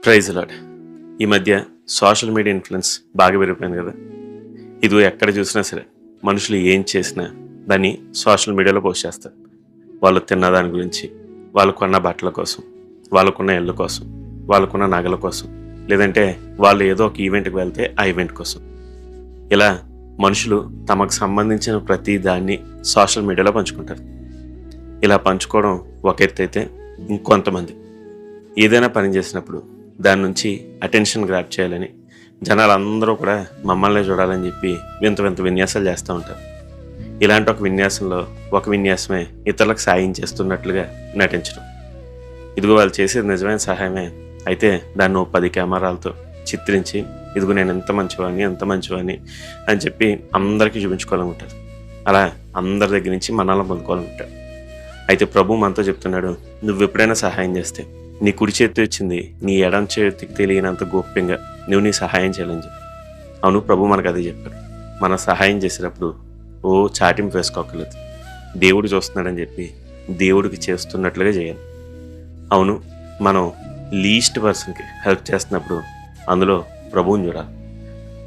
Praise lord. ఈ మధ్య social media influence బాగా పెరిగిపోయింది కదా. ఇది ఎక్కడ చూసినా సరే మనుషులు ఏం చేసినా దాన్ని సోషల్ మీడియాలో పోస్ట్ చేస్తారు. వాళ్ళు తిన్న దాని గురించి, వాళ్ళు కొన్న బట్టల కోసం, వాళ్ళకున్న ఇళ్ళ కోసం, వాళ్ళకున్న నగల కోసం, లేదంటే వాళ్ళు ఏదో ఒక ఈవెంట్కి వెళ్తే ఆ ఈవెంట్ కోసం. ఇలా మనుషులు తమకు సంబంధించిన ప్రతి దాన్ని సోషల్ మీడియాలో పంచుకుంటారు. ఇలా పంచుకోవడం ఒక ఎత్తు అయితే, ఇంకొంతమంది ఏదైనా పని చేసినప్పుడు దాని నుంచి అటెన్షన్ గ్రాప్ చేయాలని జనాలు అందరూ కూడా మమ్మల్ని చూడాలని చెప్పి వింత వింత విన్యాసాలు చేస్తూ ఉంటారు. ఇలాంటి ఒక విన్యాసంలో ఒక విన్యాసమే ఇతరులకు సాయం చేస్తున్నట్లుగా నటించడం. ఇదిగో వాళ్ళు చేసేది నిజమైన సహాయమే, అయితే దాన్ని 10 కెమెరాలతో చిత్రించి ఇదిగో నేను ఎంత మంచివాడిని అని చెప్పి అందరికీ చూపించుకోవాలనుకుంటారు. అలా అందరి దగ్గర నుంచి మనల్ని పొందుకోవాలనుకుంటారు. అయితే ప్రభు మనతో చెప్తున్నాడు, నువ్వు ఎప్పుడైనా సహాయం చేస్తే నీ కుడి చేతి వచ్చింది నీ ఎడం చేతికి తెలియనంత గోప్యంగా నువ్వు నీ సహాయం చేయాలని చెప్పి. అవును, ప్రభు మనకు అదే చెప్పాడు. మనం సహాయం చేసేటప్పుడు చాటింపు వేసుకోకర్లేదు, దేవుడు చూస్తున్నాడని చెప్పి దేవుడికి చేస్తున్నట్లుగా చేయాలి. అవును, మనం లీస్ట్ పర్సన్కి హెల్ప్ చేస్తున్నప్పుడు అందులో ప్రభువుని చూడాలి.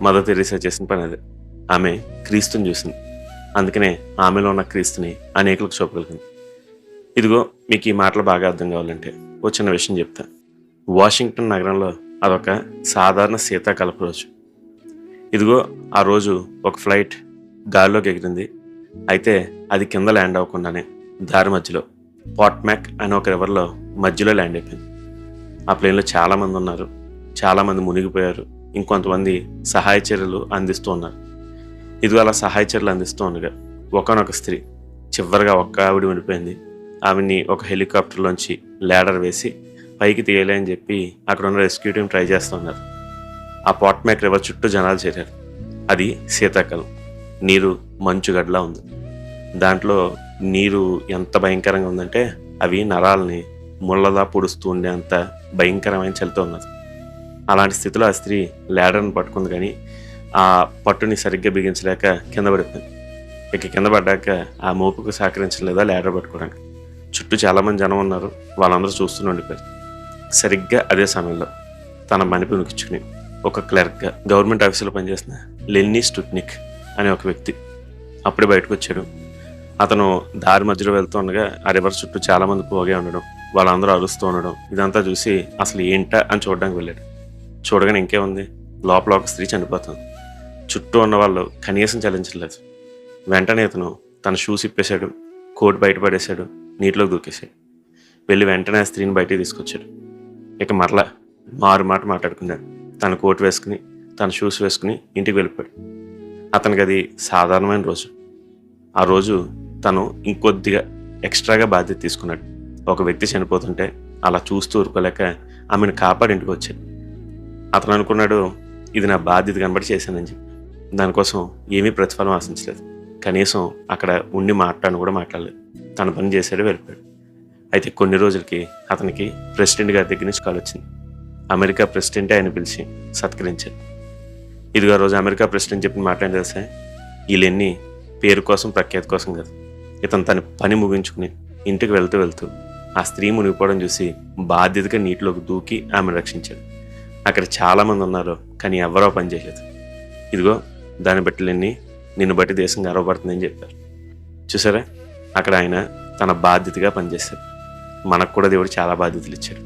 మదర్ తెరీసా చేసిన పని అదే. ఆమె క్రీస్తుని చూసింది, అందుకనే ఆమెలో ఉన్న క్రీస్తుని అనేకులకు చూపగలిగింది. ఇదిగో మీకు ఈ మాటలు బాగా అర్థం కావాలంటే ఓ చిన్న విషయం చెప్తా. వాషింగ్టన్ నగరంలో అదొక సాధారణ శీతాకాలపు రోజు. ఇదిగో ఆ రోజు ఒక ఫ్లైట్ గాలిలోకి ఎగిరింది. అయితే అది కింద ల్యాండ్ అవ్వకుండానే దారి మధ్యలో పాట్మ్యాక్ అనే ఒక రివర్లో మధ్యలో ల్యాండ్ అయిపోయింది. ఆ ప్లేన్లో చాలామంది ఉన్నారు, చాలామంది మునిగిపోయారు, ఇంకొంతమంది సహాయ చర్యలు అందిస్తూ ఉన్నారు. ఇదిగో అలా సహాయ చర్యలు అందిస్తూ ఉండగా ఒకనొక స్త్రీ చివరిగా ఒక్క ఆవిడ ఉండిపోయింది. ఆమెని ఒక హెలికాప్టర్లోంచి ల్యాడర్ వేసి పైకి తీయాలి అని చెప్పి అక్కడ ఉన్న రెస్క్యూ టీం ట్రై చేస్తూ ఉన్నారు. ఆ పాట్మ్యాక్ రివర్ చుట్టూ జనాలు చేరారు. అది శీతాకాలం, నీరు మంచుగడ్డలా ఉంది. దాంట్లో నీరు ఎంత భయంకరంగా ఉందంటే అవి నరాలని ముళ్ళలా పొడుస్తూ ఉండే అంత భయంకరమైన చలితో ఉన్నది. అలాంటి స్థితిలో ఆ స్త్రీ ల్యాడర్ని పట్టుకుంది, కానీ ఆ పట్టుని సరిగ్గా బిగించలేక కింద పడిపోయింది. ఇక కింద పడ్డాక ఆ మోపుకు సహకరించలేదా ల్యాడర్ పట్టుకోవడానికి. చుట్టూ చాలామంది జనం ఉన్నారు, వాళ్ళందరూ చూస్తూనే ఉండిపోయారు. సరిగ్గా అదే సమయంలో తన మనిపి ఉనికించుకుని ఒక క్లర్క్గా గవర్నమెంట్ ఆఫీసులో పనిచేసిన లెన్నీ స్టుట్నిక్ అనే ఒక వ్యక్తి అప్పుడే బయటకు వచ్చాడు. అతను దారి మధ్యలో వెళ్తూ ఉండగా ఆ రివర్ చుట్టూ చాలామంది పోగే ఉండడం, వాళ్ళందరూ అరుస్తూ ఉండడం, ఇదంతా చూసి అసలు ఏంటా అని చూడడానికి వెళ్ళాడు. చూడగానే ఇంకేముంది, లోపల ఒక స్త్రీ చనిపోతుంది. చుట్టూ ఉన్న వాళ్ళు కనీసం చలించలేదు. వెంటనే అతను తన షూస్ ఇప్పేశాడు, కోట్ బయటపడేశాడు, నీటిలోకి దూకేశాడు. వెళ్ళి వెంటనే ఆ స్త్రీని బయటికి తీసుకొచ్చాడు. ఇక మరలా మాట మాట్లాడుకున్నాడు. తన కోట్ వేసుకుని తన షూస్ వేసుకుని ఇంటికి వెళ్ళిపోయాడు. అతనికి అది సాధారణమైన రోజు. ఆ రోజు తను ఇంకొద్దిగా ఎక్స్ట్రాగా బాధ్యత తీసుకున్నాడు. ఒక వ్యక్తి చనిపోతుంటే అలా చూస్తూ ఊరుకోలేక ఆమెను కాపాడి ఇంటికి వచ్చాడు. అతను అనుకున్నాడు, ఇది నా బాధ్యత కనబడి చేశానని చెప్పి. దానికోసం ఏమీ ప్రతిఫలం ఆశించలేదు. కనీసం అక్కడ ఉండి మాట్లాడను కూడా మాట్లాడలేదు. తన పని చేశాడు, వెళ్ళిపోయాడు. అయితే కొన్ని రోజులకి అతనికి ప్రెసిడెంట్ గారి దగ్గర నుంచి కాల్ వచ్చింది. అమెరికా ప్రెసిడెంటే ఆయన పిలిచి సత్కరించారు. ఇదిగో రోజు అమెరికా ప్రెసిడెంట్ చెప్పిన మాట్లాడి తెలిసే, వీళ్ళెన్ని పేరు కోసం ప్రఖ్యాతి కోసం కాదు. ఇతను తన పని ముగించుకుని ఇంటికి వెళ్తూ ఆ స్త్రీ మునిగిపోవడం చూసి బాధ్యతగా నీటిలోకి దూకి ఆమెను రక్షించాడు. అక్కడ చాలామంది ఉన్నారు, కానీ ఎవరో పని చేయలేదు. ఇదిగో దాన్ని బట్టి నిన్ను బట్టి దేశం గర్వపడుతుందని చెప్పారు. చూసారా, అక్కడ ఆయన తన బాధ్యతగా పనిచేశాడు. మనకు కూడా దేవుడు చాలా బాధ్యతలు ఇచ్చాడు.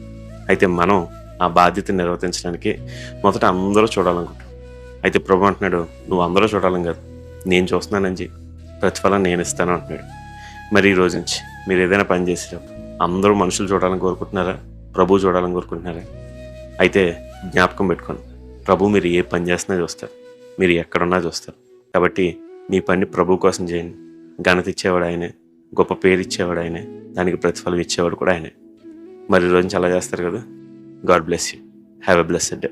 అయితే మనం ఆ బాధ్యతను నిర్వర్తించడానికి మొదట అందరూ చూడాలనుకుంటాం. అయితే ప్రభు అంటున్నాడు, నువ్వు అందరూ చూడాలని కాదు, నేను చూస్తున్నానని చెప్పి ప్రతిఫలం నేను ఇస్తాను అంటున్నాడు. మరి ఈ రోజు నుంచి మీరు ఏదైనా పని చేసేటప్పుడు అందరూ మనుషులు చూడాలని కోరుకుంటున్నారా, ప్రభు చూడాలని కోరుకుంటున్నారా? అయితే జ్ఞాపకం పెట్టుకోండి, ప్రభు మీరు ఏ పని చేస్తున్నా చూస్తారు, మీరు ఎక్కడున్నా చూస్తారు. కాబట్టి మీ పని ప్రభు కోసం చేయండి. ఘనత ఇచ్చేవాడు ఆయనే, గొప్ప పేరు ఇచ్చేవాడు ఆయనే, దానికి ప్రతిఫలం ఇచ్చేవాడు కూడా ఆయనే. మరి ఈ రోజు నుంచి అలా చేస్తారు కదా. God bless you. Have a blessed day.